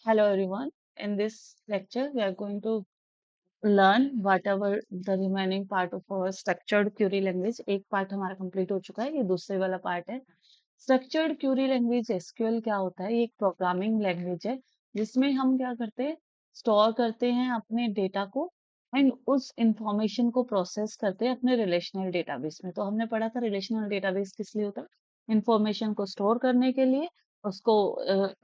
Hello everyone. In this lecture, we are going to learn whatever the remaining part of our structured query language. एक part हमारा complete हो चुका है, ये दूसरे वाला पार्ट है। स्ट्रक्चर्ड क्यूरी लैंग्वेज एसक्यूएल क्या होता है? ये एक प्रोग्रामिंग लैंग्वेज है जिसमें हम क्या करते हैं, स्टोर करते हैं अपने डेटा को एंड उस इंफॉर्मेशन को प्रोसेस करते हैं अपने रिलेशनल डेटाबेस में। तो हमने पढ़ा था रिलेशनल डेटाबेस किस लिए होता है? इंफॉर्मेशन को स्टोर करने के लिए, उसको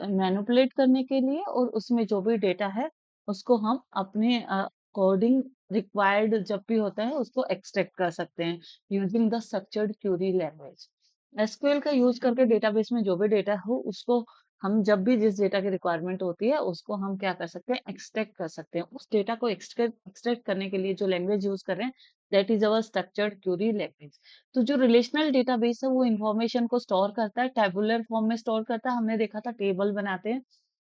मैनिपुलेट करने के लिए, और उसमें जो भी डेटा है उसको हम अपने अकॉर्डिंग रिक्वायर्ड जब भी होता है उसको एक्सट्रैक्ट कर सकते हैं using the structured Curie language. SQL का यूज करके डेटाबेस में जो भी डेटा हो उसको हम जब भी जिस डेटा की रिक्वायरमेंट होती है उसको हम क्या कर सकते हैं, एक्सट्रैक्ट कर सकते हैं। उस डेटा को एक्सट्रैक्ट एक्सट्रैक्ट करने के लिए जो लैंग्वेज यूज कर रहे हैं that is our structured Curie language. तो जो रिलेशनल डेटाबेस है वो इंफॉर्मेशन को स्टोर करता है, टेबुलर फॉर्म में स्टोर करता है। हमने देखा था टेबल बनाते हैं,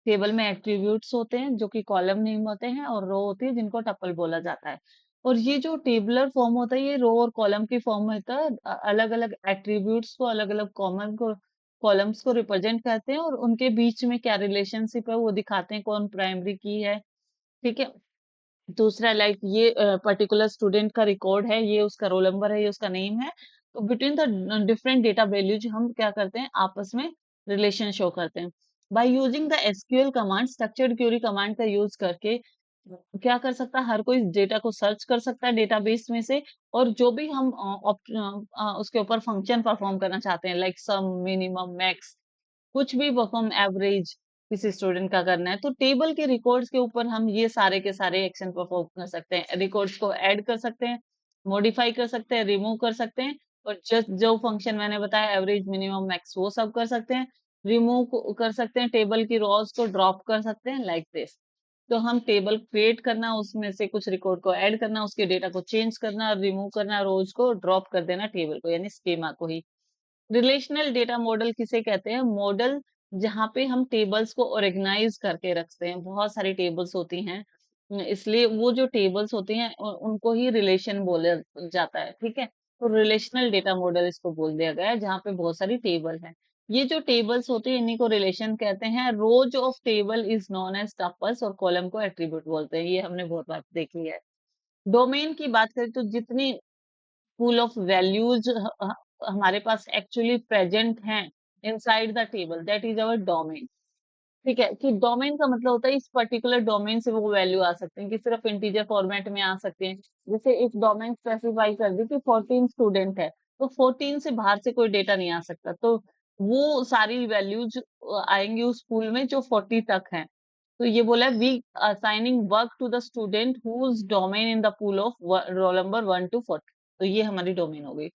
टेबल में एट्रीब्यूट्स होते हैं जो कि कॉलम नेम होते हैं और रो होती है जिनको टपल बोला जाता है। और ये जो टेबुलर फॉर्म होता है ये रो और कॉलम की फॉर्म में होता है। अलग-अलग एट्रीब्यूट्स को अलग-अलग कॉमन को कॉलम्स को रिप्रेजेंट करते हैं और उनके बीच में क्या रिलेशनशिप है वो दिखाते हैं, कौन प्राइमरी की है, ठीक है? दूसरा लाइक ये पर्टिकुलर स्टूडेंट का रिकॉर्ड है, ये उसका रोल नंबर है, ये उसका नेम है। तो between the different data values हम क्या करते हैं, आपस में रिलेशन शो करते हैं। By using the SQL command, structured query command का यूज करके क्या कर सकता है, हर कोई डेटा को सर्च कर सकता है डेटाबेस में से, और जो भी हम उसके ऊपर फंक्शन परफॉर्म करना चाहते हैं लाइक सम, मिनिमम, मैक्स, कुछ भी परफॉर्म, एवरेज किसी स्टूडेंट का करना है तो टेबल के रिकॉर्ड्स के ऊपर हम ये सारे के सारे एक्शन परफॉर्म कर सकते हैं। रिकॉर्ड्स को ऐड कर सकते हैं, मॉडिफाई कर सकते हैं, रिमूव कर सकते हैं, और जस्ट जो फंक्शन मैंने बताया एवरेज, मिनिमम, मैक्स, वो सब कर सकते हैं। रिमूव कर सकते हैं, टेबल की रॉस को ड्रॉप कर सकते हैं लाइक दिस। तो हम टेबल क्रिएट करना, उसमें से कुछ रिकॉर्ड को ऐड करना, उसके डेटा को चेंज करना, रिमूव करना, रोज को ड्रॉप कर देना टेबल को, यानी स्कीमा को ही। रिलेशनल डेटा मॉडल किसे कहते हैं? मॉडल जहाँ पे हम टेबल्स को ऑर्गेनाइज करके रखते हैं। बहुत सारी टेबल्स होती हैं, इसलिए वो जो टेबल्स होती हैं उनको ही रिलेशन बोला जाता है, ठीक है? तो रिलेशनल डेटा मॉडल इसको बोल दिया गया है जहाँ पे बहुत सारी टेबल है। ये जो टेबल्स होती है इन्हीं को रिलेशन कहते हैं। Rows of table is known as tuples और कॉलम को एट्रीब्यूट बोलते हैं। ये हमने बहुत बार देखी है। डोमेन की बात करें तो जितनी पूल ऑफ वैल्यूज हमारे पास एक्चुअली प्रेजेंट हैं inside the table that is our domain. ठीक है, कि डोमेन का मतलब होता है इस पर्टिकुलर डोमेन से वो वैल्यू आ सकते हैं कि सिर्फ इंटीजर फॉर्मेट में आ सकते हैं। जैसे एक डोमेन स्पेसिफाई कर दी कि 14 स्टूडेंट है, तो 14 से बाहर से कोई डेटा नहीं आ सकता। तो वो सारी वैल्यूज आएंगी उस पूल में जो 40 तक हैं। तो ये बोला है we assigning work to the student whose domain in the pool of roll number 1 to 40। तो ये हमारी डोमेन हो गई।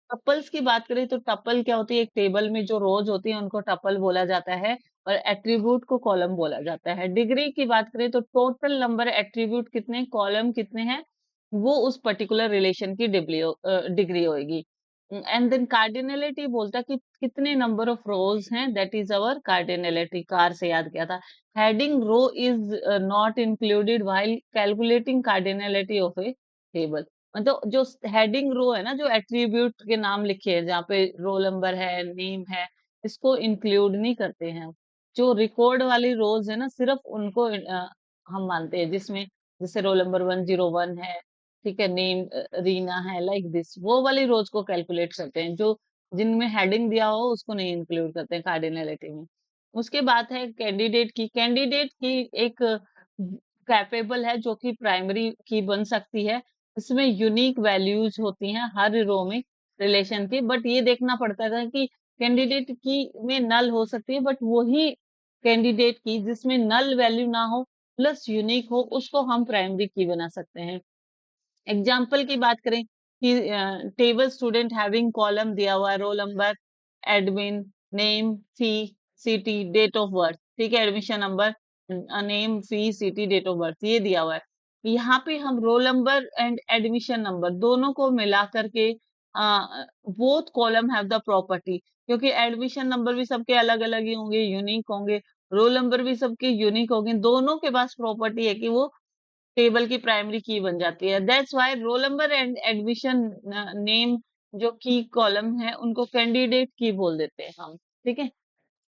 टपल्स की बात करें तो टपल क्या होती है? एक टेबल में जो रोज होती है उनको टपल बोला जाता है, और एट्रीब्यूट को कॉलम बोला जाता है। डिग्री की बात करें तो टोटल नंबर एट्रीब्यूट कितने, कॉलम कितने हैं, वो उस पर्टिकुलर रिलेशन की डिग्री होगी। एंड देन कार्डिनलिटी बोलता है कि कितने नंबर ऑफ रोज हैं, that is our cardinality. Car से याद किया था। Heading row is not included while calculating cardinality of a table. मतलब जो हेडिंग रो है ना, जो एट्रीब्यूट के नाम लिखे हैं जहाँ पे रोल नंबर है, नेम है, इसको इंक्लूड नहीं करते हैं। जो रिकॉर्ड वाली रोज है ना सिर्फ उनको हम मानते हैं, जिसमें जैसे रोल नंबर 101 है, ठीक है, नेम रीना है, लाइक दिस, वो वाली रोज को कैलकुलेट करते हैं। जो जिनमें हेडिंग दिया हो उसको नहीं इंक्लूड करते हैं कार्डिनलिटी में। उसके बाद है कैंडिडेट की। कैंडिडेट की एक कैपेबल है जो कि प्राइमरी की बन सकती है। इसमें यूनिक वैल्यूज होती हैं हर रो में रिलेशन की, बट ये देखना पड़ता था कि कैंडिडेट की में नल हो सकती है, बट वही कैंडिडेट की जिसमें नल वैल्यू ना हो प्लस यूनिक हो उसको हम प्राइमरी की बना सकते हैं। एग्जाम्पल की बात करें कि टेबल स्टूडेंट हैविंग कॉलम दिया हुआ है, roll number, admin, name, fee, city, date of birth, ठीक है, admission number, name, fee, city, date of birth, ये दिया हुआ है। यहाँ पे हम roll number and admission number दोनों को मिला करके both column have the property, क्योंकि एडमिशन नंबर भी सबके अलग अलग ही होंगे, यूनिक होंगे, रोल नंबर भी सबके यूनिक होंगे, दोनों के पास प्रॉपर्टी है कि वो टेबल की प्राइमरी की बन जाती है। That's why role number and admission name जो की कॉलम है उनको कैंडिडेट की बोल देते हैं हम, ठीक है।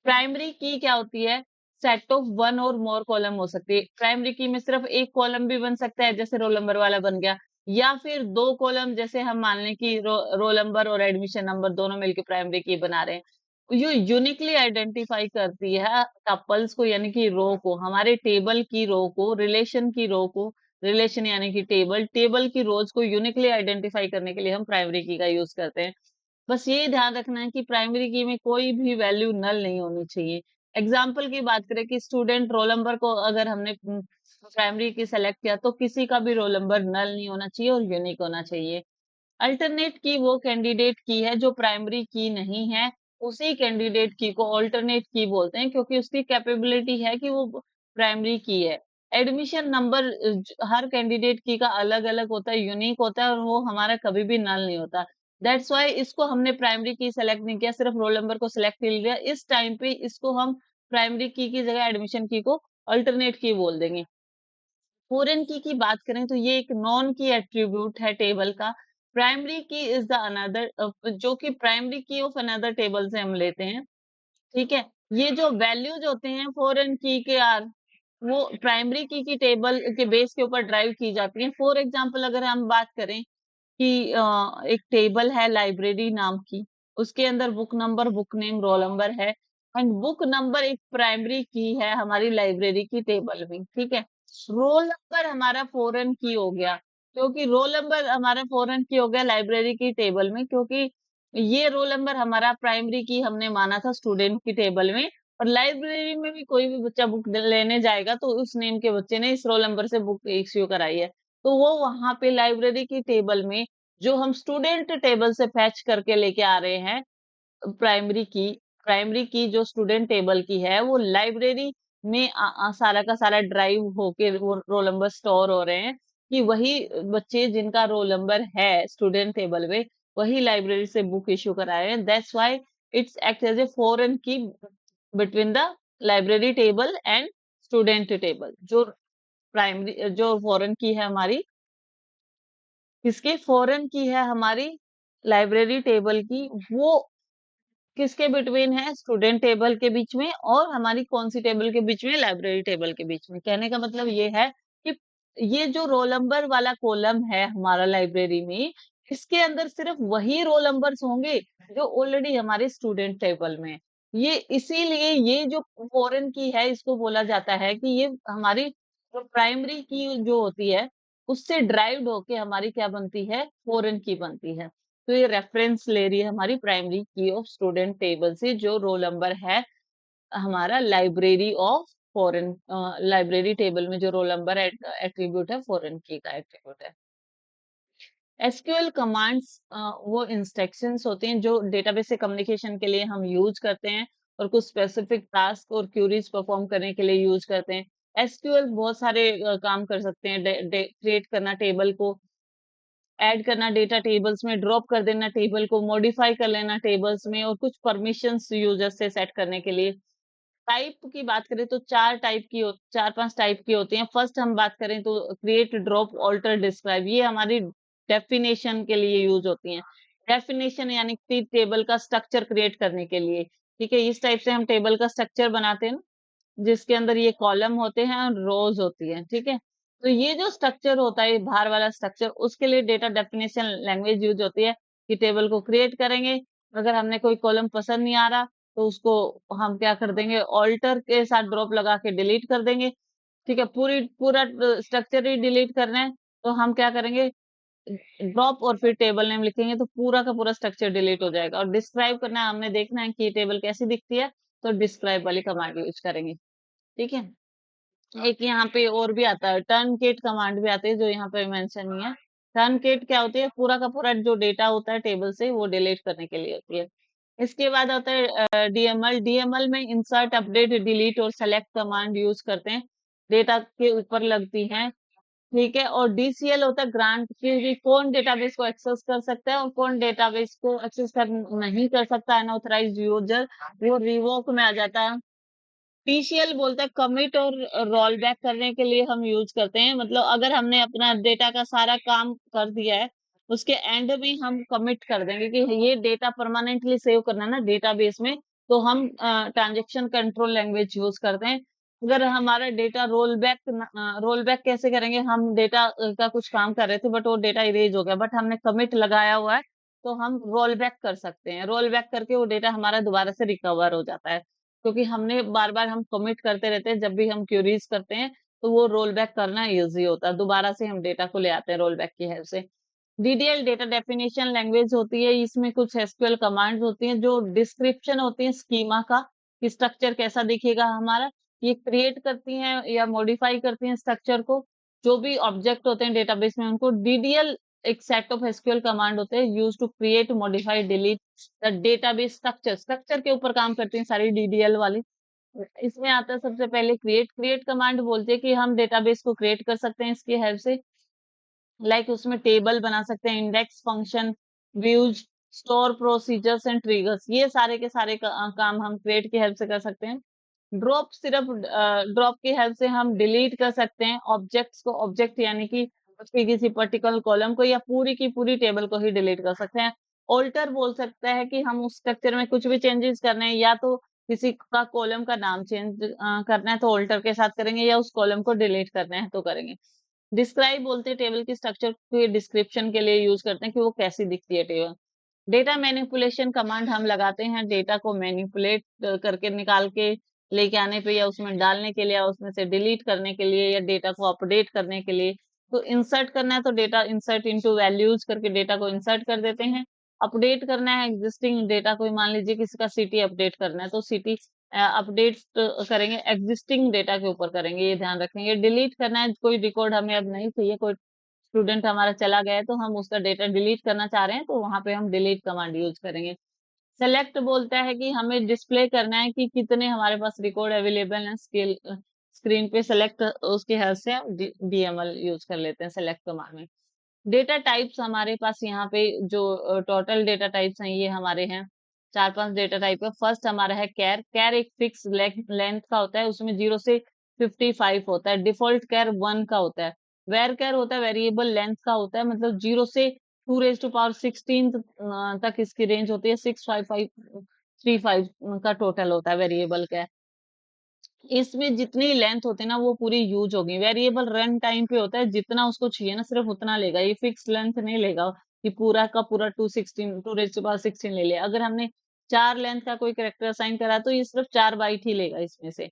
प्राइमरी की क्या होती है? सेट ऑफ वन और मोर कॉलम हो सकती है। प्राइमरी की में सिर्फ एक कॉलम भी बन सकता है, जैसे रोल नंबर वाला बन गया, या फिर दो कॉलम, जैसे हम मान लें कि रोल नंबर और एडमिशन नंबर दोनों मिलकर प्राइमरी की बना रहे हैं। ये यूनिकली आइडेंटिफाई करती है टपल्स को, यानी कि रो को, हमारे टेबल की रो को, रिलेशन की रो को, रिलेशन यानी कि टेबल, टेबल की रोज को यूनिकली आइडेंटिफाई करने के लिए हम प्राइमरी की का यूज करते हैं। बस ये ध्यान रखना है कि प्राइमरी की में कोई भी वैल्यू नल नहीं होनी चाहिए। एग्जाम्पल की बात करें कि स्टूडेंट रोल नंबर को अगर हमने प्राइमरी की सेलेक्ट किया, तो किसी का भी रोल नंबर नल नहीं होना चाहिए और यूनिक होना चाहिए। अल्टरनेट की वो कैंडिडेट की है जो प्राइमरी की नहीं है, उसी कैंडिडेट की को अल्टरनेट की बोलते हैं, क्योंकि उसकी कैपेबिलिटी है कि वो प्राइमरी की है। एडमिशन नंबर हर कैंडिडेट की का अलग-अलग होता है, यूनिक होता है, और वो हमारा कभी भी नल नहीं होता। दैट्स व्हाई इसको हमने प्राइमरी की सेलेक्ट नहीं किया, सिर्फ रोल नंबर को सिलेक्ट कर लिया। इस टाइम पे इसको हम प्राइमरी की जगह एडमिशन की को अल्टरनेट की बोल देंगे। फॉरेन की बात करें तो ये एक नॉन की एट्रीब्यूट है टेबल का। प्राइमरी की इज द अनदर, जो कि प्राइमरी की ऑफ अनदर टेबल से हम लेते हैं। ठीक है, ये जो वैल्यूज होते हैं फॉरेन की के आर, वो प्राइमरी की टेबल के बेस के ऊपर ड्राइव की जाती है। फॉर एग्जांपल अगर हम बात करें कि एक टेबल है लाइब्रेरी नाम की, उसके अंदर book number, book name, role number है, एंड बुक नंबर एक प्राइमरी की है हमारी लाइब्रेरी की टेबल में। ठीक है, रोल नंबर हमारा फॉरेन की हो गया, क्योंकि रोल नंबर हमारा फॉरेन की हो गया लाइब्रेरी की टेबल में, क्योंकि ये रोल नंबर हमारा प्राइमरी की हमने माना था स्टूडेंट की टेबल में। और लाइब्रेरी में भी कोई भी बच्चा बुक लेने जाएगा तो उस नेम के बच्चे ने इस रोल नंबर से बुक इश्यू कराई है, तो वो वहां पे लाइब्रेरी की टेबल में, जो हम स्टूडेंट टेबल से फैच करके लेके आ रहे हैं, प्राइमरी की, प्राइमरी की जो स्टूडेंट टेबल की है, वो लाइब्रेरी में सारा का सारा ड्राइव होके वो रोल नंबर स्टोर हो रहे हैं, कि वही बच्चे जिनका रोल नंबर है स्टूडेंट टेबल में, वही लाइब्रेरी से बुक इश्यू कराए हैं। That's why it's act as a foreign key between the library table and student table. जो प्राइमरी जो फॉरेन की है हमारी, किसकी फॉरेन की है हमारी लाइब्रेरी टेबल की, वो किसके बिटवीन है, स्टूडेंट टेबल के बीच में और हमारी कौन सी टेबल के बीच में, लाइब्रेरी टेबल के बीच में। कहने का मतलब ये है कि ये जो रोल नंबर वाला कॉलम है हमारा लाइब्रेरी में, इसके अंदर सिर्फ वही रोल नंबर्स होंगे जो ऑलरेडी हमारे स्टूडेंट टेबल में है। ये इसीलिए ये जो फॉरेन की है, इसको बोला जाता है कि ये हमारी जो प्राइमरी की जो होती है, उससे ड्राइव्ड होके हमारी क्या बनती है, फॉरेन की बनती है। तो ये रेफरेंस ले रही है हमारी प्राइमरी की ऑफ स्टूडेंट टेबल से, जो रोल नंबर है हमारा library of foreign, library table में जो रोल नंबर एट्रीब्यूट है, फॉरेन की का एट्रीब्यूट है। एसक्यूएल कमांड्स वो इंस्ट्रक्शंस होती हैं जो डेटाबेस से कम्युनिकेशन के लिए हम यूज करते हैं, और कुछ स्पेसिफिक टास्क और क्यूरीज परफॉर्म करने के लिए यूज करते हैं। एसक्यूएल बहुत सारे काम कर सकते हैं, क्रिएट करना टेबल को, ऐड करना डेटा टेबल्स में, ड्रॉप कर देना टेबल को, मॉडिफाई कर लेना टेबल्स में, और कुछ परमिशंस यूजर से सेट करने के लिए। टाइप की बात करें तो 4-5 टाइप की होती हैं। फर्स्ट हम बात करें तो क्रिएट, ड्रॉप, ऑल्टर, डिस्क्राइब, ये हमारी डेफिनेशन के लिए यूज होती हैं। डेफिनेशन यानी कि टेबल का स्ट्रक्चर क्रिएट करने के लिए। ठीक है, इस टाइप से हम टेबल का स्ट्रक्चर बनाते हैं ना, जिसके अंदर ये कॉलम होते हैं और रोज होती है। ठीक है, तो ये जो स्ट्रक्चर होता है, बाहर वाला स्ट्रक्चर, उसके लिए डेटा डेफिनेशन लैंग्वेज यूज होती है, कि टेबल को क्रिएट करेंगे, अगर हमने कोई कॉलम पसंद नहीं आ रहा, तो उसको हम क्या कर देंगे, ऑल्टर के साथ ड्रॉप लगा के डिलीट कर देंगे। ठीक है, पूरा स्ट्रक्चर ही डिलीट करना है, तो हम क्या करेंगे, ड्रॉप और फिर टेबल नेम लिखेंगे, तो पूरा का पूरा स्ट्रक्चर डिलीट हो जाएगा। और डिस्क्राइब करना है, हमने देखना है कि ये टेबल कैसी दिखती है, तो डिस्क्राइब वाली कमांड यूज करेंगे। ठीक है, एक यहाँ पे और भी आता है, टर्नकेट कमांड भी आती है, जो यहाँ पे मेंशन नहीं है। टर्नकेट क्या होती है, पूरा का पूरा जो डेटा होता है टेबल से, वो डिलीट करने के लिए होती है। इसके बाद आता है डीएमएल। डीएमएल में इंसर्ट, अपडेट, डिलीट और सेलेक्ट कमांड यूज करते हैं, डेटा के ऊपर लगती हैं। ठीक है, और डीसीएल होता है ग्रांट, कि कौन डेटाबेस को एक्सेस कर सकता है और कौन डेटाबेस को एक्सेस कर नहीं कर सकता, अनऑथराइज्ड यूजर, वो रिवोक में आ जाता है। पीसीएल बोलता है कमिट और रोल बैक करने के लिए हम यूज करते हैं, मतलब अगर हमने अपना डेटा का सारा काम कर दिया है, उसके एंड में हम कमिट कर देंगे कि ये डेटा परमानेंटली सेव करना है ना डेटाबेस में, तो हम ट्रांजेक्शन कंट्रोल लैंग्वेज यूज करते हैं। अगर हमारा डेटा रोल बैक कैसे करेंगे, हम डेटा का कुछ काम कर रहे थे बट वो डेटा इरेज हो गया, बट हमने कमिट लगाया हुआ है, तो हम रोल बैक कर सकते हैं। रोल बैक करके वो डेटा हमारा दोबारा से रिकवर हो जाता है, क्योंकि हमने बार बार हम कमिट करते रहते हैं। जब भी हम क्यूरीज करते हैं तो वो रोल बैक करना इजी होता है, दोबारा से हम डेटा को ले आते हैं रोल बैक की हेल्प से। डीडीएल डेटा डेफिनेशन लैंग्वेज होती है, इसमें कुछ एसक्यूएल कमांड्स होती हैं जो डिस्क्रिप्शन होती है स्कीमा का, कि स्ट्रक्चर कैसा दिखेगा हमारा, ये क्रिएट करती हैं या मॉडिफाई करती हैं स्ट्रक्चर को। जो भी ऑब्जेक्ट होते हैं डेटाबेस में, उनको डीडीएल एक सेट ऑफ एसक्यूएल कमांड होते हैं use to create, modify, delete the database structure. Structure के ऊपर काम करती हैं सारी डीडीएल वाली। इसमें आता है सबसे पहले क्रिएट। क्रिएट कमांड बोलते हैं कि हम डेटाबेस को क्रिएट कर सकते हैं इसकी हेल्प से। लाइक उसमें टेबल बना सकते हैं, index, function, views, store, procedures and triggers, ये सारे के सारे काम हम क्रिएट की हेल्प से कर सकते हैं। ड्रॉप, सिर्फ ड्रॉप की हेल्प से हम डिलीट कर सकते हैं ऑब्जेक्ट्स को। ऑब्जेक्ट यानी कि उसकी किसी पर्टिकुलर कॉलम को या पूरी की पूरी टेबल को ही डिलीट कर सकते हैं। ऑल्टर बोल सकता है कि हम उस स्ट्रक्चर में कुछ भी चेंजेस करने हैं, या तो किसी का कॉलम का नाम चेंज करना है तो ऑल्टर के साथ करेंगे, या उस कॉलम को डिलीट करना है तो करेंगे। डिस्क्राइब बोलते हैं टेबल की स्ट्रक्चर के डिस्क्रिप्शन के लिए यूज करते हैं कि वो कैसी दिखती है टेबल। डेटा मैनिपुलेशन कमांड हम लगाते हैं डेटा को मैनिपुलेट करके निकाल के लेके आने पे, या उसमें डालने के लिए, या उसमें से डिलीट करने के लिए, या डेटा को अपडेट करने के लिए। तो इंसर्ट करना है तो डेटा इंसर्ट इनटू वैल्यूज करके डेटा को इंसर्ट कर देते हैं। अपडेट करना है एग्जिस्टिंग डेटा को, मान लीजिए किसी का सिटी अपडेट करना है तो सिटी अपडेट करेंगे, एग्जिस्टिंग डेटा के ऊपर करेंगे, ये ध्यान रखेंगे। डिलीट करना है, कोई रिकॉर्ड हमें अब नहीं चाहिए, कोई स्टूडेंट हमारा चला गया है तो हम उसका डेटा डिलीट करना चाह रहे हैं, तो वहां पे हम डिलीट कमांड यूज करेंगे। सेलेक्ट बोलता है कि हमें डिस्प्ले करना है कि कितने हमारे पास रिकॉर्ड अवेलेबल है स्क्रीन पे। सेलेक्ट उसकी हेल्प से हम डीएमएल यूज कर लेते हैं सेलेक्ट कमांड में। डेटा टाइप्स हमारे पास यहाँ पे जो टोटल डेटा टाइप्स हैं ये हमारे हैं 4-5 डेटा टाइप है। फर्स्ट हमारा है कैर। कैर एक फिक्स लेंथ का होता है, उसमें 0 से 55 होता है। डिफॉल्ट कैर 1 का होता है। वेर कैर होता है वेरिएबल लेंथ का होता है, मतलब 0 से 2 रेज़ टू पावर 16 तक इसकी रेंज होती है। 65535 का टोटल होता है वेरिएबल कैर। इसमें जितनी लेंथ होती है ना वो पूरी यूज होगी। वेरिएबल रन टाइम पे होता है, जितना उसको चाहिए ना सिर्फ उतना लेगा, ये फिक्स लेंथ नहीं लेगा कि पूरा का पूरा 216 2 रेज़ टू पावर 16 ले ले। अगर हमने 4 लेंथ का कोई कैरेक्टर असाइन करा तो ये सिर्फ 4 बाइट ही लेगा इसमें से।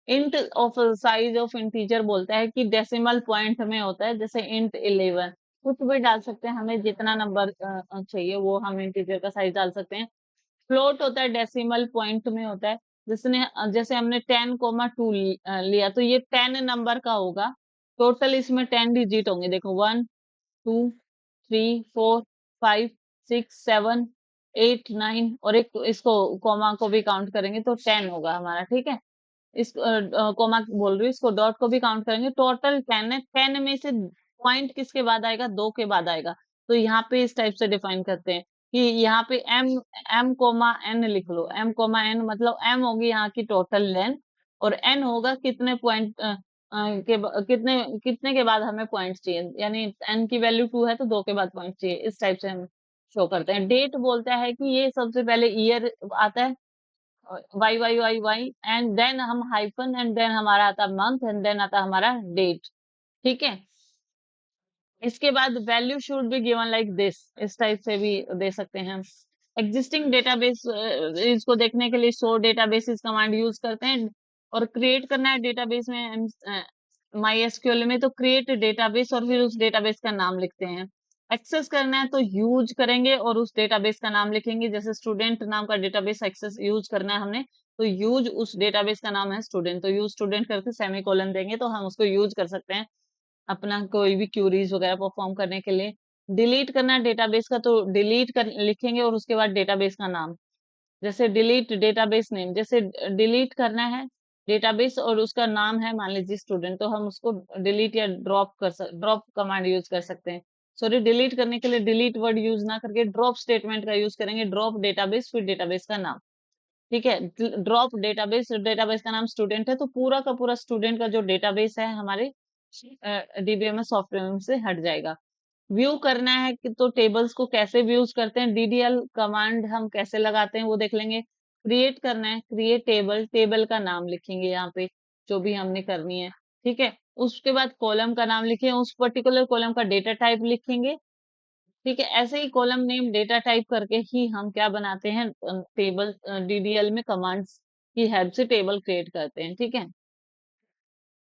Int of size of integer बोलता है कि डेसिमल पॉइंट में होता है, जैसे इंट 11 कुछ भी डाल सकते हैं, हमें जितना नंबर चाहिए वो हम इंटीजर का साइज डाल सकते हैं। फ्लोट होता है डेसिमल पॉइंट में होता है। जैसे हमने 10,2 लिया तो ये 10 नंबर का होगा। टोटल इसमें 10 डिजिट होंगे, देखो 1 2 3 4 5 6 7 8 9 और एक इसको कॉमा को भी काउंट करेंगे तो 10 होगा हमारा, ठीक है। इस कॉमा बोल रही हूँ, इसको डॉट को भी काउंट करेंगे, टोटल 10 है। 10 में से पॉइंट किसके बाद आएगा, 2 के बाद आएगा। तो यहाँ पे इस टाइप से डिफाइन करते हैं कि यहाँ पे एम कोमा एन लिख लो। एम कोमा एन मतलब एम होगी यहाँ की टोटल लेंथ, और एन होगा कितने पॉइंट कितने कितने के बाद हमें पॉइंट चाहिए, यानी एन की वैल्यू 2 है तो 2 के बाद पॉइंट चाहिए। इस टाइप से हम शो करते हैं। डेट बोलता है कि ये सबसे पहले ईयर आता है, Y Y Y Y, and then हम हाइफन, एंड देन हमारा आता है मंथ, एंड देन आता है हमारा डेट, ठीक है। इसके बाद value should be given like this, इस टाइप से भी दे सकते हैं हम। एग्जिस्टिंग डेटाबेस इसको देखने के लिए शो डेटाबेसेस कमांड यूज करते हैं। और क्रिएट करना है डेटाबेस में माई एसक्यूएल में तो क्रिएट डेटाबेस और फिर उस डेटाबेस का नाम लिखते हैं। एक्सेस करना है तो यूज करेंगे और उस डेटाबेस का नाम लिखेंगे। जैसे स्टूडेंट नाम का डेटाबेस एक्सेस यूज करना है हमने, तो यूज उस डेटाबेस का नाम है स्टूडेंट, तो यूज स्टूडेंट करके सेमीकोलन देंगे तो हम उसको यूज कर सकते हैं अपना कोई भी क्यूरीज वगैरह परफॉर्म करने के लिए। डिलीट करना है डेटाबेस का तो डिलीट कर लिखेंगे और उसके बाद डेटाबेस का नाम। जैसे डिलीट डेटाबेस नेम, जैसे डिलीट करना है डेटाबेस और उसका नाम है मान लीजिए स्टूडेंट, तो हम उसको डिलीट या ड्रॉप कमांड यूज कर सकते हैं। सॉरी, डिलीट करने के लिए डिलीट वर्ड यूज ना करके ड्रॉप स्टेटमेंट का यूज करेंगे। ड्रॉप डेटाबेस फिर डेटाबेस का नाम, ठीक है। ड्रॉप डेटाबेस, डेटाबेस का नाम स्टूडेंट है तो पूरा का पूरा स्टूडेंट का जो डेटाबेस है हमारे डीबीएमएस सॉफ्टवेयर से हट जाएगा। व्यू करना है कि तो टेबल्स को कैसे व्यूज करते हैं, डीडीएल कमांड हम कैसे लगाते हैं वो देख लेंगे। क्रिएट करना है, क्रिएट टेबल, टेबल का नाम लिखेंगे यहाँ पे, जो भी हमने करनी है, ठीक है? उसके बाद कॉलम का नाम लिखें, उस पर्टिकुलर कॉलम का डेटा टाइप लिखेंगे, ठीक है? ऐसे ही कॉलम नेम डेटा टाइप करके ही हम क्या बनाते हैं टेबल डीडीएल में कमांड्स की हेल्प से टेबल क्रिएट करते हैं, ठीक है?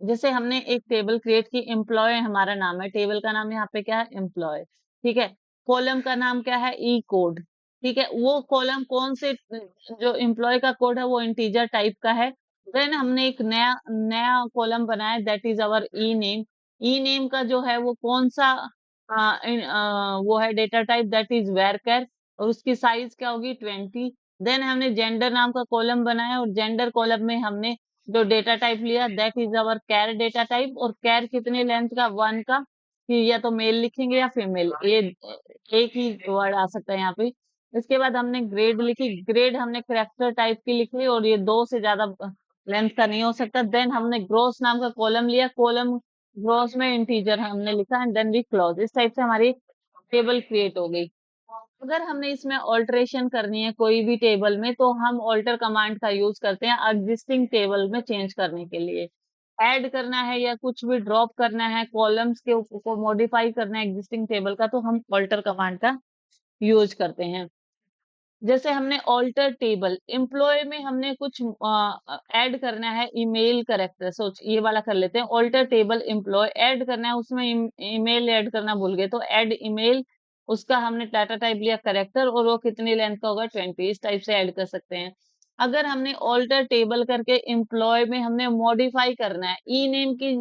जैसे हमने एक टेबल क्रिएट की, एम्प्लॉय हमारा नाम है, टेबल का नाम यहाँ पे क्या है? एम्प्लॉय, ठीक है? कॉलम का नाम क्या है? ई कोड, ठीक है? वो कॉलम कौन से जो एम्प्लॉय का कोड है वो इंटीजर टाइप का है। देन हमने एक नया नया कॉलम बनाया, that is our E name. E name का जो है वो कौन सा वो है data type, that is varchar, और उसकी साइज क्या होगी? 20। देन हमने जेंडर नाम का कॉलम बनाया, और जेंडर कॉलम में हमने जो डेटा टाइप लिया, that is our char data type. और कैर कितने लेंथ का? 1 का, कि या तो मेल लिखेंगे या फीमेल, ये एक ही वर्ड आ सकता है यहाँ पे। इसके बाद हमने ग्रेड लिखी, ग्रेड हमने करेक्टर टाइप की लिख ली, और ये 2 से ज्यादा लेंथ का नहीं हो सकता। देन हमने ग्रोस नाम का कॉलम लिया, कॉलम ग्रोस में इंटीजर हमने लिखा, एंड देन वी क्लोज। इस टाइप से हमारी टेबल क्रिएट हो गई। अगर हमने इसमें ऑल्टरेशन करनी है कोई भी टेबल में, तो हम ऑल्टर कमांड का यूज करते हैं एग्जिस्टिंग टेबल में चेंज करने के लिए। ऐड करना है या कुछ भी ड्रॉप करना है, कॉलम्स के को मॉडिफाई करना है एग्जिस्टिंग टेबल का, तो हम ऑल्टर कमांड का यूज करते हैं। जैसे हमने ऑल्टर टेबल, एम्प्लॉय में हमने कुछ ऐड करना है, ईमेल करेक्टर, सोच ये वाला कर लेते हैं। ऑल्टर टेबल एम्प्लॉय ऐड करना है, उसमें ईमेल ऐड करना भूल गए, तो ऐड ईमेल, उसका हमने डाटा टाइप लिया करेक्टर, और वो कितनी लेंथ का होगा? 20। इस टाइप से ऐड कर सकते हैं। अगर हमने ऑल्टर टेबल करके एम्प्लॉय में हमने मॉडिफाई करना है, ई नेम की,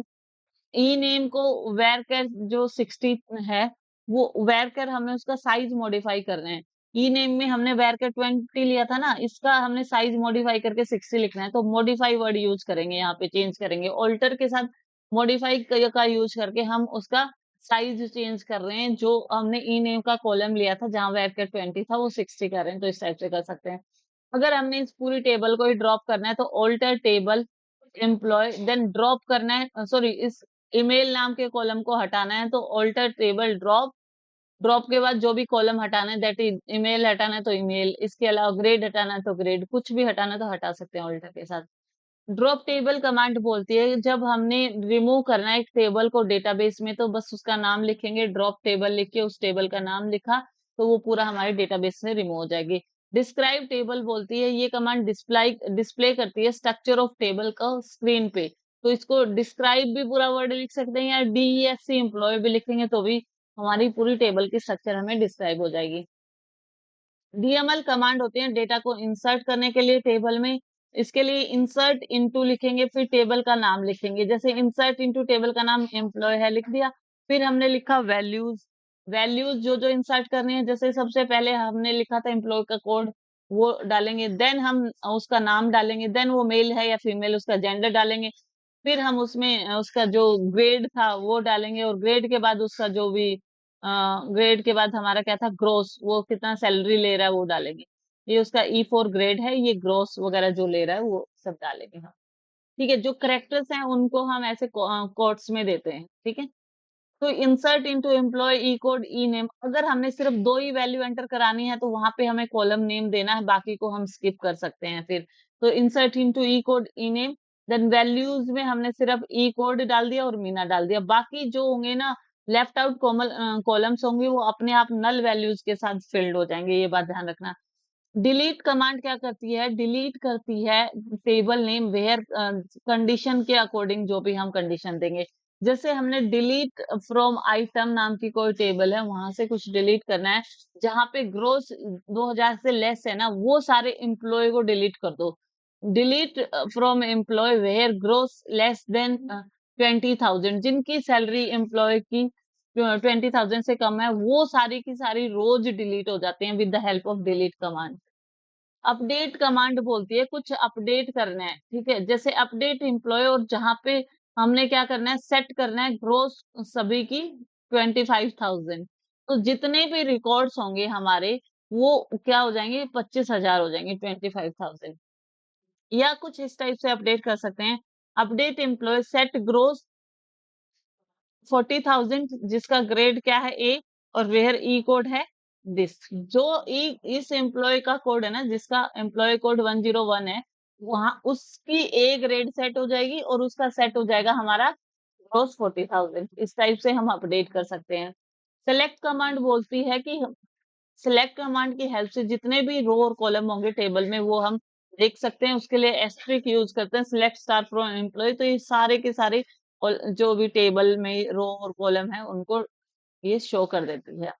ई नेम को varchar जो 60 है, वो varchar हमें उसका साइज मॉडिफाई करना है। ई नेम में हमने varchar 20 लिया था ना, इसका हमने साइज मॉडिफाई करके 60 लिखना है, तो मॉडिफाई वर्ड यूज करेंगे, यहाँ पे चेंज करेंगे। ऑल्टर के साथ मॉडिफाई का यूज करके हम उसका साइज चेंज कर रहे हैं। जो हमने ई नेम का कॉलम लिया था जहाँ varchar 20 था, वो 60 कर रहे हैं, तो इस टाइप से कर सकते हैं। अगर हमने इस पूरी टेबल को ही ड्रॉप करना है, तो alter table employee, then drop करना है, सॉरी, इस ईमेल नाम के कॉलम को हटाना है, तो ऑल्टर टेबल ड्रॉप, ड्रॉप के बाद जो भी कॉलम हटाना है, दैट इज ईमेल हटाना है तो ईमेल, इसके अलावा ग्रेड हटाना है तो ग्रेड, कुछ भी हटाना है तो हटा सकते हैं ऑल्टर के साथ। ड्रॉप टेबल कमांड बोलती है जब हमने रिमूव करना है एक टेबल को डेटाबेस में, तो बस उसका नाम लिखेंगे, ड्रॉप टेबल लिख के उस टेबल का नाम लिखा, तो वो पूरा हमारे डेटाबेस से रिमूव हो जाएगी। डिस्क्राइब टेबल बोलती है, ये कमांड डिस्प्ले डिस्प्ले करती है स्ट्रक्चर ऑफ टेबल का स्क्रीन पे। तो इसको डिस्क्राइब भी पूरा वर्ड लिख सकते हैं, या डीईएससी एम्प्लॉय भी लिखेंगे तो भी हमारी पूरी टेबल की स्ट्रक्चर हमें डिस्क्राइब हो जाएगी। डीएमएल कमांड होती है डेटा को इंसर्ट करने के लिए टेबल में। इसके लिए इंसर्ट इनटू लिखेंगे, फिर टेबल का नाम लिखेंगे। जैसे इंसर्ट इनटू टेबल का नाम एम्प्लॉय है, लिख दिया। फिर हमने लिखा वैल्यूज, वैल्यूज जो जो इंसर्ट करनी है, जैसे सबसे पहले हमने लिखा था एम्प्लॉय का कोड, वो डालेंगे। देन हम उसका नाम डालेंगे, देन वो मेल है या फीमेल, उसका जेंडर डालेंगे। फिर हम उसमें उसका जो ग्रेड था वो डालेंगे, और ग्रेड के बाद उसका जो भी ग्रेड के बाद हमारा क्या था? ग्रोस, वो कितना सैलरी ले रहा है वो डालेंगे। ये उसका ई4 ग्रेड है, ये ग्रोस वगैरह जो ले रहा है वो सब डालेंगे हम। ठीक है, जो करेक्टर्स हैं उनको हम ऐसे कोट्स में देते हैं, ठीक है? तो इंसर्ट इनटू एम्प्लॉय ई कोड ई नेम, अगर हमने सिर्फ 2 ही वैल्यू एंटर करानी है तो वहां पे हमें कॉलम नेम देना है, बाकी को हम स्किप कर सकते हैं फिर। तो इंसर्ट इनटू ई code E name, then values में हमने सिर्फ ई कोड डाल दिया और मीना डाल दिया। बाकी जो होंगे ना लेफ्ट आउट कॉलम्स होंगे, वो अपने आप नल वैल्यूज के साथ फिल्ड हो जाएंगे, ये बात ध्यान रखना। डिलीट कमांड क्या करती है? डिलीट करती है टेबल नेम वेयर कंडीशन के अकॉर्डिंग, जो भी हम कंडीशन देंगे। जैसे हमने डिलीट फ्रॉम आइटम नाम की कोई टेबल है, वहां से कुछ डिलीट करना है, जहां पे ग्रोस 2000 से लेस है ना, वो सारे एम्प्लॉय को डिलीट कर दो। Delete from employee where gross less than 20,000, जिनकी सैलरी एम्प्लॉय की 20,000 से कम है, वो सारी की सारी रोज डिलीट हो जाते हैं with the help of delete command. Update command बोलती है कुछ अपडेट करना है, ठीक है? जैसे अपडेट एम्प्लॉय, और जहां पे हमने क्या करना है? सेट करना है ग्रोस सभी की 25,000। तो जितने भी रिकॉर्ड्स होंगे हमारे, वो क्या हो जाएंगे? 25,000 हो जाएंगे, 25,000। या कुछ इस टाइप से अपडेट कर सकते हैं। अपडेट एम्प्लॉय सेट ग्रोस 40,000, जिसका ग्रेड क्या है? ए, और वेयर ई कोड है, दिस जो इस एम्प्लॉय का कोड है ना, जिसका एम्प्लॉय कोड 101 है, वहां उसकी ए ग्रेड सेट हो जाएगी और उसका सेट हो जाएगा हमारा ग्रॉस 40,000। इस टाइप से हम अपडेट कर सकते हैं। सेलेक्ट कमांड बोलती है कि सिलेक्ट कमांड की हेल्प से जितने भी रो और कॉलम होंगे टेबल में वो हम देख सकते हैं। उसके लिए एस्ट्रिक यूज करते हैं, सिलेक्ट स्टार फ्रॉम एम्प्लॉय। तो ये सारे के सारे जो भी टेबल में रो और कॉलम है उनको ये शो कर देती है।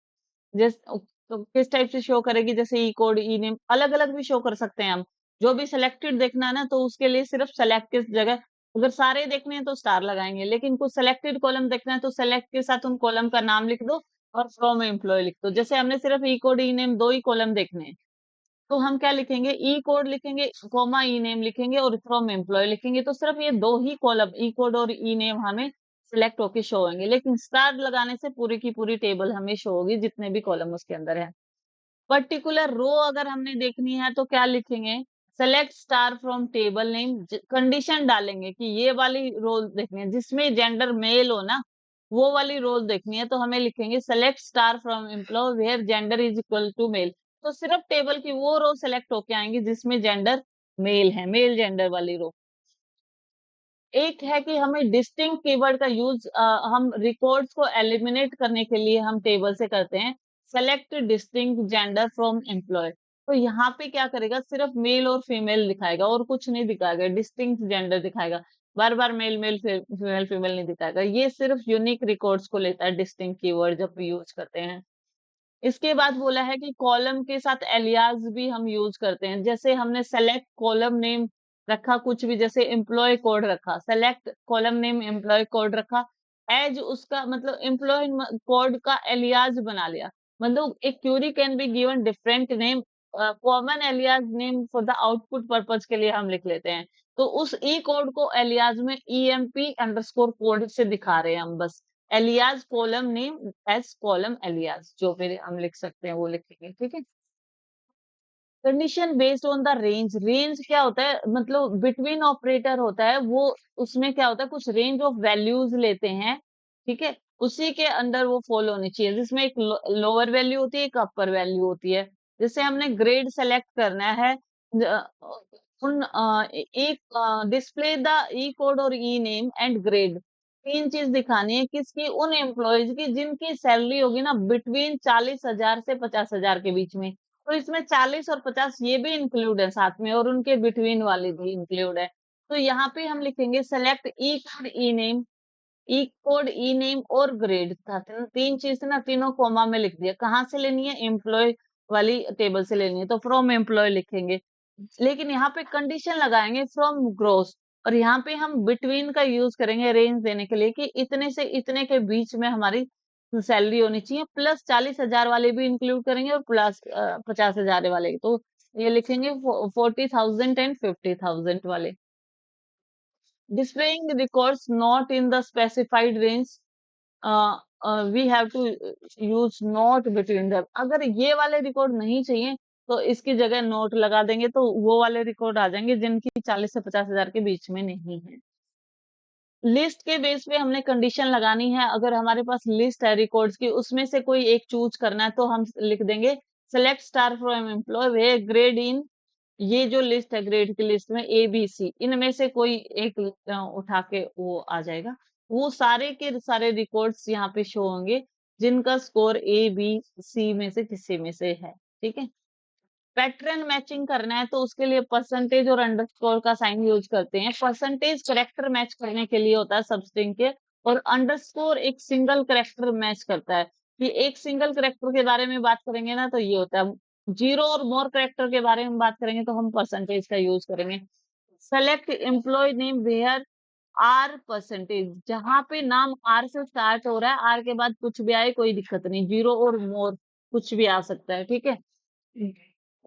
तो किस टाइप से शो करेगी, जैसे ई कोड, ई नेम अलग अलग भी शो कर सकते हैं हम। जो भी सिलेक्टेड देखना है ना, तो उसके लिए सिर्फ सेलेक्ट की जगह अगर सारे देखने हैं तो स्टार लगाएंगे, लेकिन कुछ सेलेक्टेड कॉलम देखना है तो सेलेक्ट के साथ उन कॉलम का नाम लिख दो और फ्रॉम एम्प्लॉय लिख दो। जैसे हमने सिर्फ ई कोड, ई नेम दो ही कॉलम देखने हैं, तो हम क्या लिखेंगे, ई कोड लिखेंगे, कॉमा ई नेम लिखेंगे और फ्रॉम एम्प्लॉय लिखेंगे। तो सिर्फ ये दो ही कॉलम ई कोड और ई नेम हमें सिलेक्ट होके शो होंगे, लेकिन स्टार लगाने से पूरी की पूरी टेबल हमें शो होगी जितने भी कॉलम उसके अंदर है। पर्टिकुलर रो अगर हमने देखनी है तो क्या लिखेंगे, select star from table name. Condition डालेंगे कि ये वाली रोल देखनी है जिसमें जेंडर मेल हो ना, वो वाली रोल देखनी है, तो हमें लिखेंगे select star from employee where gender is equal to male. तो सिर्फ टेबल की वो रो सेलेक्ट होके आएंगी जिसमें जेंडर मेल है, मेल जेंडर वाली रो। एक है कि हमें डिस्टिंक्ट कीवर्ड का यूज हम रिकॉर्ड्स को एलिमिनेट करने के लिए हम टेबल से करते हैं, select distinct gender from employee. तो यहाँ पे क्या करेगा, सिर्फ मेल और फीमेल दिखाएगा और कुछ नहीं दिखाएगा, डिस्टिंक्ट जेंडर दिखाएगा। बार बार मेल मेल फीमेल फीमेल नहीं दिखाएगा। ये सिर्फ यूनिक रिकॉर्ड्स को लेता है डिस्टिंक्ट कीवर्ड जब यूज करते हैं। इसके बाद बोला है कि कॉलम के साथ एलियास भी हम यूज करते हैं। जैसे हमने सेलेक्ट कॉलम नेम रखा कुछ भी, जैसे एम्प्लॉय कोड रखा, select column name employee code रखा, एज उसका मतलब एम्प्लॉय कोड का एलियास बना लिया। मतलब एक query can be given different name, common alias name for the output purpose के लिए हम लिख लेते हैं। तो उस ई कोड को एलियास में ईएमपी अंडरस्कोर कोड से दिखा रहे हैं हम बस। Alias column name as column alias जो फिर हम लिख सकते हैं वो लिखेंगे, ठीक है। Condition based on the range. Range क्या होता है, मतलब बिटवीन ऑपरेटर होता है वो, उसमें क्या होता है कुछ रेंज ऑफ वैल्यूज लेते हैं, ठीक है। उसी के अंदर वो फॉलो होनी चाहिए, जिसमें एक लोअर वैल्यू होती है, एक अपर वैल्यू होती है। जैसे हमने ग्रेड सेलेक्ट करना है, एक डिस्प्ले द ई कोड और ई नेम एंड ग्रेड, तीन चीज दिखानी है किसकी, उन एम्प्लॉयज की जिनकी सैलरी होगी ना बिटवीन 40,000 से 50,000 के बीच में। तो इसमें 40 और 50 ये भी इंक्लूड है साथ में, और उनके बिटवीन वाले भी इंक्लूड है। तो यहाँ पे हम लिखेंगे select E code E name, ई कोड ई नेम और ग्रेड था, तीन चीज ना, तीनों कॉमा में लिख दिया। कहाँ से लेनी है, एम्प्लॉय वाली टेबल से लेनी है, तो फ्रॉम एम्प्लॉय लिखेंगे। लेकिन यहाँ पे कंडीशन लगाएंगे फ्रॉम ग्रोस, और यहाँ पे हम बिटवीन का यूज करेंगे रेंज देने के लिए कि इतने से इतने के बीच में हमारी सैलरी होनी चाहिए। प्लस 40,000 वाले भी इंक्लूड करेंगे और प्लस 50,000 वाले, तो ये लिखेंगे 40,000 एंड 50,000 वाले। displaying records not in the specified range, we have to use not between them। अगर ये वाले रिकॉर्ड नहीं चाहिए तो इसकी जगह नोट लगा देंगे, तो वो वाले रिकॉर्ड आ जाएंगे जिनकी 40 से 50,000 के बीच में नहीं है। लिस्ट के बेस पे हमने कंडीशन लगानी है। अगर हमारे पास लिस्ट है रिकॉर्ड्स की, उसमें से कोई एक चूज करना है, तो हम लिख देंगे select star from employ way grade इन, ये जो लिस्ट है ग्रेड की लिस्ट में ए बी सी, इनमें से कोई एक उठा के वो आ जाएगा। वो सारे के सारे रिकॉर्ड्स यहाँ पे शो होंगे जिनका स्कोर ए बी सी में से किसी में से है, ठीक है। पैटर्न मैचिंग करना है तो उसके लिए परसेंटेज और अंडरस्कोर का साइन यूज करते हैं। परसेंटेज करेक्टर मैच करने के लिए होता है सबस्ट्रिंग के, और अंडरस्कोर एक सिंगल करेक्टर मैच करता है। कि एक सिंगल करेक्टर के बारे में बात करेंगे ना तो ये होता है, जीरो और मोर करेक्टर के बारे में बात करेंगे तो हम परसेंटेज का यूज करेंगे। Select employee name where are percentage, जहां पे नाम आर से स्टार्ट हो रहा है, आर के बाद कुछ भी आए कोई दिक्कत नहीं, जीरो और मोर कुछ भी आ सकता है, ठीक है।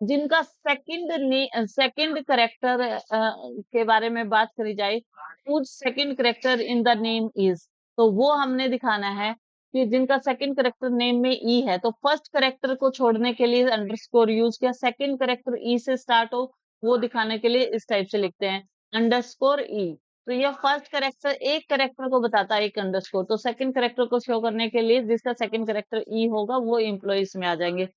जिनका सेकंड करेक्टर के बारे में बात करी जाए, whose second character in the name is, तो वो हमने दिखाना है कि जिनका सेकंड करेक्टर नेम में ई है, तो फर्स्ट करेक्टर को छोड़ने के लिए अंडरस्कोर यूज किया, सेकंड करेक्टर ई से स्टार्ट हो वो दिखाने के लिए इस टाइप से लिखते हैं अंडरस्कोर ई। तो ये फर्स्ट करेक्टर एक करेक्टर को बताता है एक अंडरस्कोर, तो सेकंड करेक्टर को शो करने के लिए जिसका सेकंड करेक्टर ई होगा वो एम्प्लॉइज में आ जाएंगे।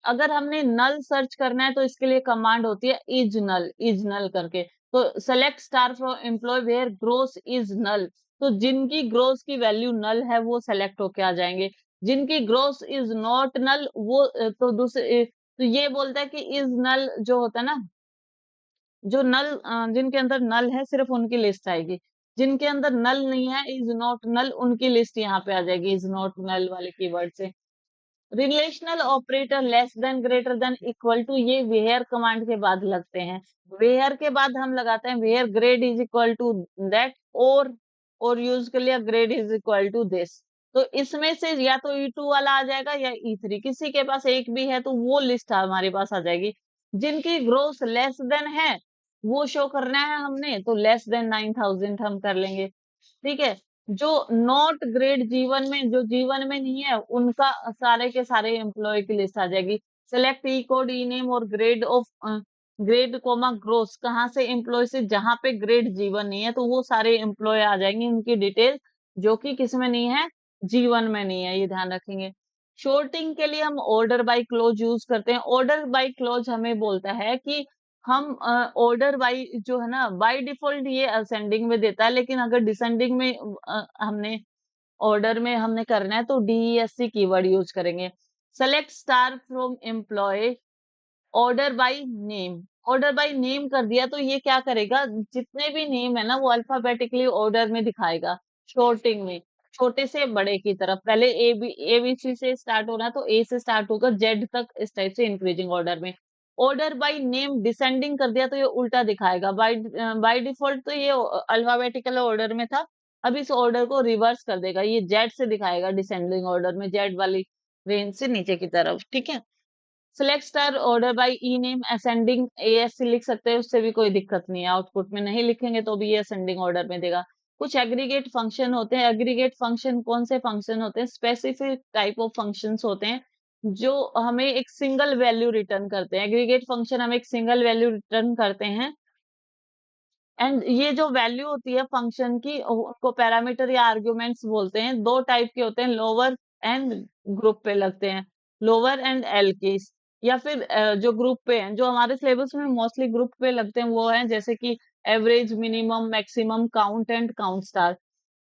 अगर हमने नल सर्च करना है तो इसके लिए कमांड होती है इज नल करके। तो select star from employee where gross is null. तो जिनकी ग्रोस की वैल्यू नल है वो सेलेक्ट होके आ जाएंगे। जिनकी ग्रोस इज नॉट नल वो तो दूसरे तो ये बोलता है कि इज नल जो होता है ना, जो नल जिनके अंदर नल है सिर्फ उनकी लिस्ट आएगी। जिनके अंदर नल नहीं है इज नॉट नल उनकी लिस्ट यहाँ पे आ जाएगी इज नॉट नल वाले कीवर्ड से। Relational operator less than greater than equal to ये वेयर कमांड के बाद लगते हैं। वेयर के बाद हम लगाते हैं where grade is equal to that और यूज कर लिया grade is equal to this. तो इसमें से या तो E2 वाला आ जाएगा या E3, किसी के पास एक भी है तो वो लिस्ट हमारे पास आ जाएगी। जिनकी ग्रोथ लेस देन है वो शो करना है हमने, तो लेस देन 9000 हम कर लेंगे। ठीक है। जो नॉट ग्रेड जीवन में, जो जीवन में नहीं है उनका सारे के सारे एम्प्लॉय की लिस्ट आ जाएगी। Select E code E name और grade of grade comma gross, कहाँ से एम्प्लॉय से, जहां पे ग्रेड जीवन नहीं है तो वो सारे एम्प्लॉय आ जाएंगे उनकी डिटेल, जो कि किस में नहीं है, जीवन में नहीं है, ये ध्यान रखेंगे। शॉर्टिंग के लिए हम ऑर्डर बाय क्लोज यूज करते हैं। ऑर्डर बाय क्लोज हमें बोलता है कि हम ऑर्डर बाय जो है ना, बाय डिफॉल्ट ये असेंडिंग में देता है, लेकिन अगर डिसेंडिंग में हमने ऑर्डर में हमने करना है तो DESC कीवर्ड यूज करेंगे। Select star from employ order by name. Order by name कर दिया तो ये क्या करेगा, जितने भी नेम है ना वो अल्फाबेटिकली ऑर्डर में दिखाएगा, शॉर्टिंग में, छोटे से बड़े की तरफ। पहले ABC से स्टार्ट होना तो A से स्टार्ट होगा Z तक, इस टाइप से इंक्रीजिंग ऑर्डर में। ऑर्डर बाय नेम डिसेंडिंग कर दिया तो ये उल्टा दिखाएगा। बाय डिफॉल्ट तो ये अल्फाबेटिकल ऑर्डर में था, अब इस ऑर्डर को रिवर्स कर देगा, ये Z से दिखाएगा डिसेंडिंग ऑर्डर में, Z वाली रेंज से नीचे की तरफ। ठीक है। Select star order by E name ascending ASC लिख सकते हैं, उससे भी कोई दिक्कत नहीं है। आउटपुट में नहीं लिखेंगे तो भी ये असेंडिंग ऑर्डर में देगा। कुछ एग्रीगेट फंक्शन होते हैं। एग्रीगेट फंक्शन कौन से फंक्शन होते हैं, स्पेसिफिक टाइप ऑफ फंक्शंस होते हैं जो हमें एक सिंगल वैल्यू रिटर्न करते हैं। एग्रीगेट फंक्शन हमें एक सिंगल वैल्यू रिटर्न करते हैं, एंड ये जो वैल्यू होती है फंक्शन की उनको पैरामीटर या आर्ग्यूमेंट्स बोलते हैं। दो टाइप के होते हैं, लोअर एंड ग्रुप पे लगते हैं, लोअर एंड एल केस, या फिर जो ग्रुप पे हैं, जो हमारे सिलेबस में मोस्टली ग्रुप पे लगते हैं वो हैं जैसे कि average, minimum, maximum, count and count star.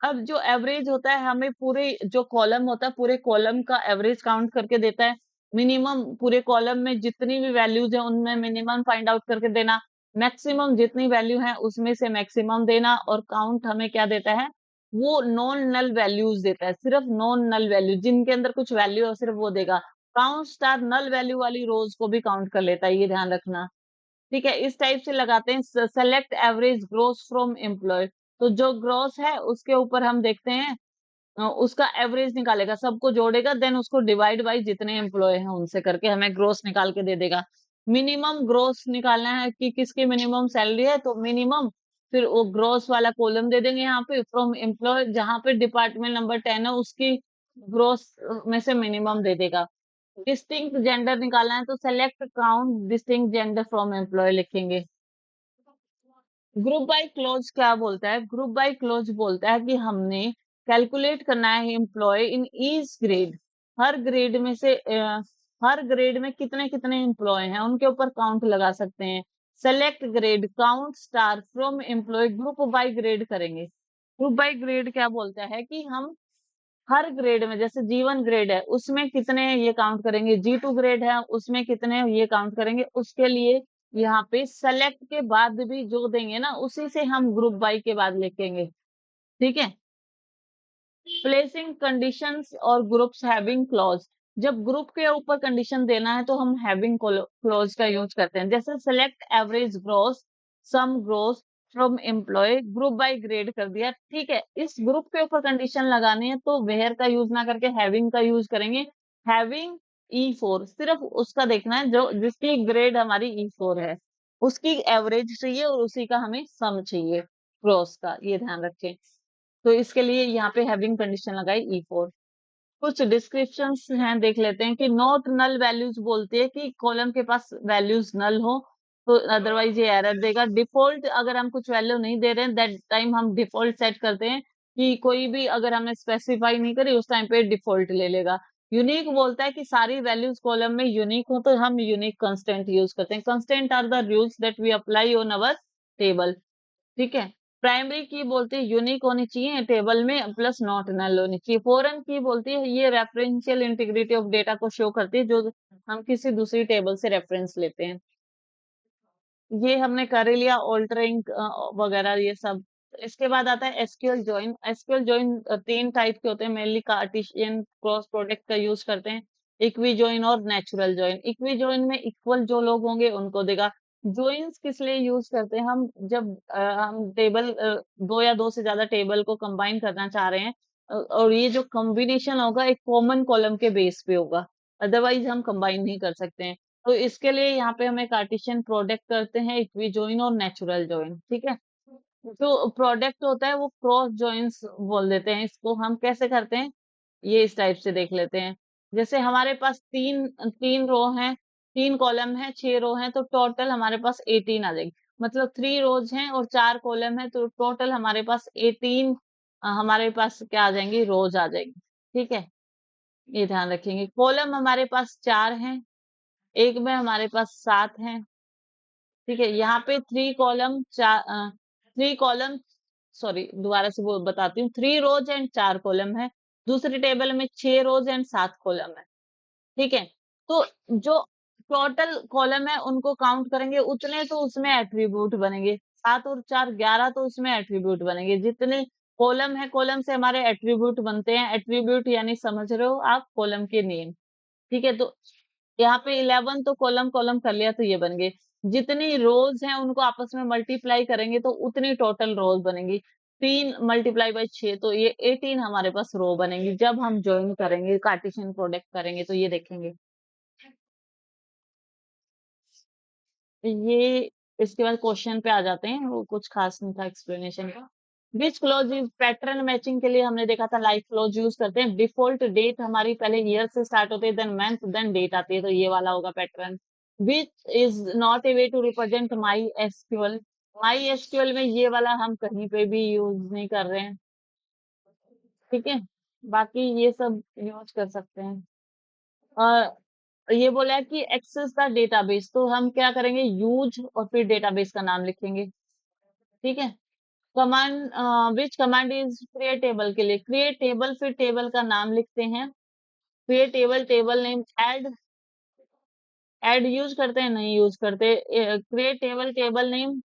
अब जो एवरेज होता है हमें पूरे जो कॉलम होता है पूरे कॉलम का एवरेज काउंट करके देता है। मिनिमम पूरे कॉलम में जितनी भी वैल्यूज है उनमें मिनिमम फाइंड आउट करके देना। मैक्सिमम जितनी वैल्यू है उसमें से मैक्सिमम देना। और काउंट हमें क्या देता है, वो नॉन नल वैल्यूज देता है, सिर्फ नॉन नल वैल्यू जिनके अंदर कुछ वैल्यू है सिर्फ वो देगा। काउंट स्टार नल वैल्यू वाली रोज को भी काउंट कर लेता है, ये ध्यान रखना। ठीक है। इस टाइप से लगाते हैं। Select average gross from employee, तो जो ग्रोस है उसके ऊपर हम देखते हैं उसका एवरेज निकालेगा, सबको जोड़ेगा, देन उसको डिवाइड बाई जितने एम्प्लॉय हैं उनसे करके हमें ग्रोस निकाल के दे देगा। मिनिमम ग्रोस निकालना है कि किसकी मिनिमम सैलरी है, तो मिनिमम फिर वो ग्रोस वाला कॉलम दे देंगे यहाँ पे फ्रॉम एम्प्लॉय, जहां पे डिपार्टमेंट नंबर 10 है उसकी ग्रोस में से मिनिमम दे देगा। डिस्टिंक्ट जेंडर निकालना है तो select count distinct gender from employ लिखेंगे। ग्रुप बाय क्लोज क्या बोलता है, ग्रुप बाय क्लोज बोलता है कि हमने कैलकुलेट करना है एम्प्लॉय इन ईच ग्रेड, हर ग्रेड में से हर ग्रेड में कितने कितने एम्प्लॉय हैं उनके ऊपर काउंट लगा सकते हैं। Select grade count star from employee, group by grade करेंगे। ग्रुप बाय ग्रेड क्या बोलता है कि हम हर ग्रेड में, जैसे G1 ग्रेड है उसमें कितने ये काउंट करेंगे, G2 ग्रेड है उसमें कितने ये काउंट करेंगे, उसके लिए यहाँ पे सेलेक्ट के बाद भी जो देंगे ना उसी से हम ग्रुप बाई के बाद लिखेंगे। ठीक है। प्लेसिंग कंडीशंस और ग्रुप्स हैविंग क्लॉज, जब ग्रुप के ऊपर कंडीशन देना है तो हम हैविंग क्लॉज का यूज करते हैं। जैसे select average gross sum gross from employee, group by grade कर दिया। ठीक है। इस ग्रुप के ऊपर कंडीशन लगानी है तो वेयर का यूज ना करके हैविंग का यूज करेंगे। हैविंग E4, सिर्फ उसका देखना है जो जिसकी ग्रेड हमारी E4 है, उसकी एवरेज चाहिए और उसी का हमें सम चाहिए ग्रोस का, ये ध्यान रखें। तो इसके लिए यहाँ पे हैविंग कंडीशन लगाई E4। कुछ डिस्क्रिप्शंस हैं देख लेते हैं कि नॉट नल वैल्यूज बोलती है कि कॉलम के पास वैल्यूज नल हो तो अदरवाइज ये एरर देगा। डिफॉल्ट अगर हम कुछ वैल्यू नहीं दे रहे हैं दैट टाइम हम डिफॉल्ट सेट करते हैं कि कोई भी अगर हमने स्पेसिफाई नहीं करी उस टाइम पे डिफॉल्ट ले लेगा। यूनिक बोलता है कि सारी वैल्यूज कॉलम में यूनिक हो तो हम यूनिक कंस्टेंट यूज करते हैं। Constant are the rules that we apply on our table. ठीक है। प्राइमरी की बोलती है यूनिक होनी चाहिए टेबल में प्लस नॉट नल होनी चाहिए। फॉरेन की बोलती है ये रेफरेंशियल इंटीग्रिटी ऑफ डेटा को शो करती है जो हम किसी दूसरी टेबल से रेफरेंस लेते हैं। ये हमने कर ही लिया ऑल्टरिंग वगैरह ये सब। इसके बाद आता है SQL join. SQL join 3 type के होते हैं, मेनली कार्टेशियन क्रॉस प्रोडक्ट का यूज करते हैं, इक्वी जॉइन और नेचुरल जॉइन। इक्वी जॉइन में इक्वल जो लोग होंगे उनको देगा। जॉइंस किस लिए यूज करते हैं हम, जब हम टेबल दो या दो से ज्यादा टेबल को कंबाइन करना चाह रहे हैं, और ये जो कॉम्बिनेशन होगा एक कॉमन कॉलम के बेस पे होगा, अदरवाइज हम कंबाइन नहीं कर सकते हैं। तो इसके लिए यहाँ पे हमें कार्टेशियन प्रोडक्ट करते हैं, इक्वी जॉइन और नेचुरल जॉइन। ठीक है। जो प्रोडक्ट होता है वो क्रॉस जॉइंस बोल देते हैं इसको। हम कैसे करते हैं ये इस टाइप से देख लेते हैं। जैसे हमारे पास तीन तीन रो हैं, 3 कॉलम है, 6 रो हैं, तो टोटल हमारे पास 18 आ जाएगी। मतलब 3 रोज हैं और 4 कॉलम है, तो टोटल हमारे पास 18 हमारे पास क्या आ जाएंगी, रोज आ जाएंगी। ठीक है। ये ध्यान रखेंगे। कॉलम हमारे पास 4 हैं, एक में हमारे पास 7 हैं। ठीक है। यहाँ पे 3 कॉलम सॉरी दोबारा से वो बताती हूँ, 3 रोज एंड 4 कॉलम है। दूसरी टेबल में 6 रोज एंड 7 कॉलम है। ठीक है। तो जो टोटल कॉलम है उनको काउंट करेंगे उतने तो उसमें एट्रीब्यूट बनेंगे, 7 और 4 11 तो उसमें एट्रीब्यूट बनेंगे। जितने कॉलम है कॉलम से हमारे एट्रीब्यूट बनते हैं। एट्रीब्यूट यानी समझ रहे हो आप, कॉलम के नेम। ठीक है। तो यहाँ पे 11 तो कॉलम कॉलम कर लिया तो ये बन गए। जितनी रोज हैं उनको आपस में मल्टीप्लाई करेंगे तो उतनी टोटल रोज बनेंगी। 3 × 6 तो ये 18 हमारे पास रो बनेंगी। जब हम ज्वाइन करेंगे कार्टेशियन प्रोडक्ट करेंगे तो ये देखेंगे। ये इसके बाद क्वेश्चन पे आ जाते हैं, वो कुछ खास नहीं था एक्सप्लेनेशन का। विच क्लॉज इज पैटर्न मैचिंग के लिए हमने देखा था लाइक क्लॉज यूज करते हैं। डिफॉल्ट डेट हमारी पहले ईयर से स्टार्ट होती है, देन मंथ, देन डेट आती है, तो ये वाला होगा pattern. Which is not a way to represent MySQL. MySQL में ये वाला हम कहीं पे भी यूज नहीं कर रहे हैं। ठीक है। बाकी ये सब यूज कर सकते हैं। ये बोला है कि एक्सेस द डेटाबेस, तो हम क्या करेंगे, यूज और फिर डेटाबेस का नाम लिखेंगे। ठीक है। Command, which command is create table के लिए, क्रिएट टेबल फिर टेबल का नाम लिखते हैं। Create table, table name, add, add use करते हैं, नहीं यूज करते। Create table, table name.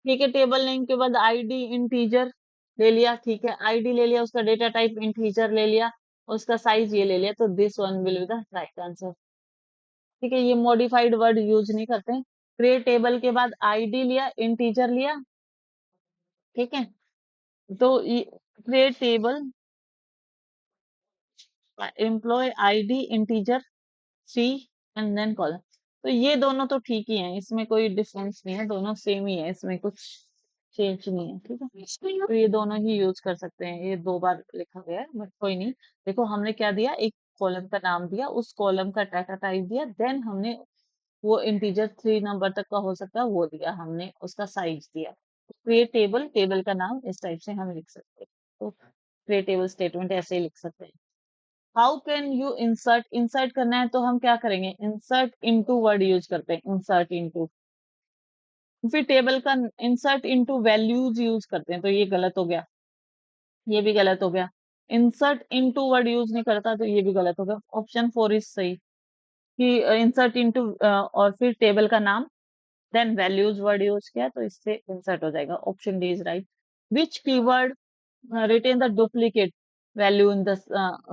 ठीक है। टेबल नेम के बाद आईडी इंटीजर ले लिया। ठीक है। आईडी ले लिया, उसका डेटा टाइप इंटीजर ले लिया, उसका साइज ये ले लिया, तो this one will be the right answer. ठीक है। ये मॉडिफाइड वर्ड यूज नहीं करते हैं। क्रिएट टेबल के बाद आईडी लिया, इंटीजर लिया। ठीक है। तो create table, employee ID integer C and then column. तो ये दोनों तो ठीक ही हैं, इसमें कोई डिफरेंस नहीं है, दोनों सेम ही है, इसमें कुछ चेंज नहीं है। ठीक है। तो ये दोनों ही यूज कर सकते हैं। ये 2 बार लिखा गया है बट कोई नहीं। देखो हमने क्या दिया, एक कॉलम का नाम दिया, उस कॉलम का डाटा टाइप दिया, देन हमने वो इंटीजर 3 नंबर तक का हो सकता है वो दिया हमने, उसका साइज दिया। क्रिएट टेबल, टेबल का नाम इस टाइप से हम लिख सकते हैं। तो क्रिएट टेबल स्टेटमेंट ऐसे ही लिख सकते हैं। How can you insert, insert करना है तो हम क्या करेंगे, इंसर्ट इनटू वर्ड यूज करते हैं, इंसर्ट इनटू। फिर टेबल का इंसर्ट इनटू वैल्यूज यूज करते हैं, तो ये गलत हो गया, ये भी गलत हो गया। इंसर्ट इनटू वर्ड यूज नहीं करता तो ये भी गलत हो गया। ऑप्शन 4 इज सही, कि इंसर्ट इनटू और फिर टेबल का नाम देन वैल्यूज वर्ड यूज किया तो इससे इंसर्ट हो जाएगा। Option D is right. Which keyword retain the duplicate value in the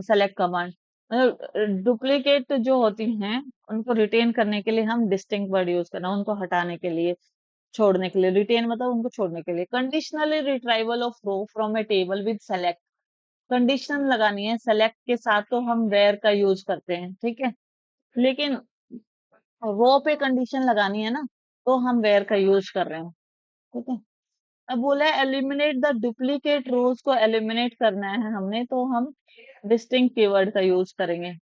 select command. Duplicate जो होती हैं उनको रिटेन करने के लिए हम डिस्टिंक्ट वर्ड यूज करना, उनको हटाने के लिए, छोड़ने के लिए। रिटेन मतलब उनको छोड़ने के लिए। Conditionally retrieval of row from a table with select, condition लगानी है सेलेक्ट के साथ तो हम वेयर का यूज करते हैं। ठीक है। लेकिन रो पे कंडीशन लगानी है ना, तो हम वेयर का यूज कर रहे हैं। ठीक है। अब बोला है एलिमिनेट द डुप्लीकेट रोज को एलिमिनेट करना है हमने, तो हम डिस्टिंक्ट कीवर्ड का यूज करेंगे।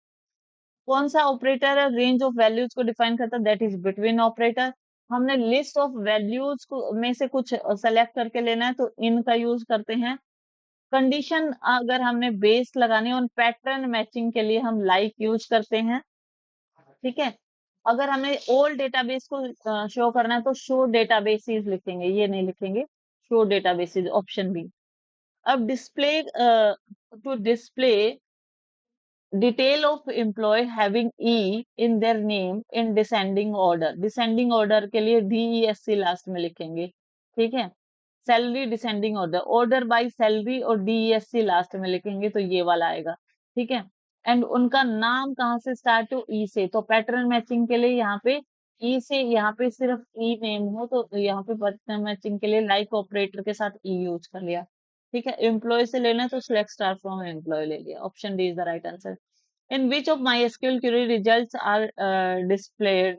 कौन सा ऑपरेटर है रेंज ऑफ वैल्यूज को डिफाइन करता है, दैट इज बिटवीन ऑपरेटर। हमने लिस्ट ऑफ वैल्यूज को में से कुछ सेलेक्ट करके लेना है तो इन का यूज करते हैं। कंडीशन अगर हमने बेस लगानी है, उन पैटर्न मैचिंग के लिए हम लाइक यूज करते हैं, ठीक है। अगर हमें ओल्ड डेटाबेस को शो करना है तो शो डेटाबेसेस लिखेंगे, ये नहीं लिखेंगे, शो डेटाबेसेस, ऑप्शन बी। अब display to display detail of employee having E in their name in descending order, descending order के लिए DESC लास्ट में लिखेंगे, ठीक है। Salary descending order, order by salary और DESC लास्ट में लिखेंगे तो ये वाला आएगा, ठीक है। एंड उनका नाम कहाँ से स्टार्ट हो, ई से, तो पैटर्न मैचिंग के लिए यहाँ पे ई से, यहाँ पे सिर्फ ई नेम हो तो यहाँ पे पैटर्न मैचिंग के लिए लाइक ऑपरेटर के साथ ई यूज कर लिया, ठीक है। एम्प्लॉय से लेना है तो सिलेक्ट स्टार फ्रॉम एम्प्लॉय ले लिया, option D is the right answer. In which of MySQL query results are displayed,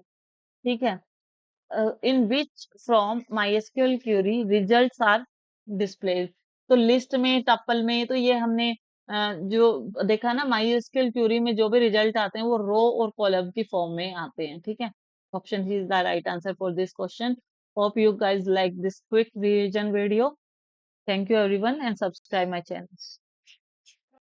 ठीक है। In which from MySQL query results are displayed, तो लिस्ट में, टपल में, तो ये हमने जो देखा ना, MySQL query में जो भी रिजल्ट आते हैं वो रो और कॉलम की फॉर्म में आते हैं, ठीक है। Option is the right answer for this question. Hope you guys like this quick revision video. Thank you everyone and subscribe my channel.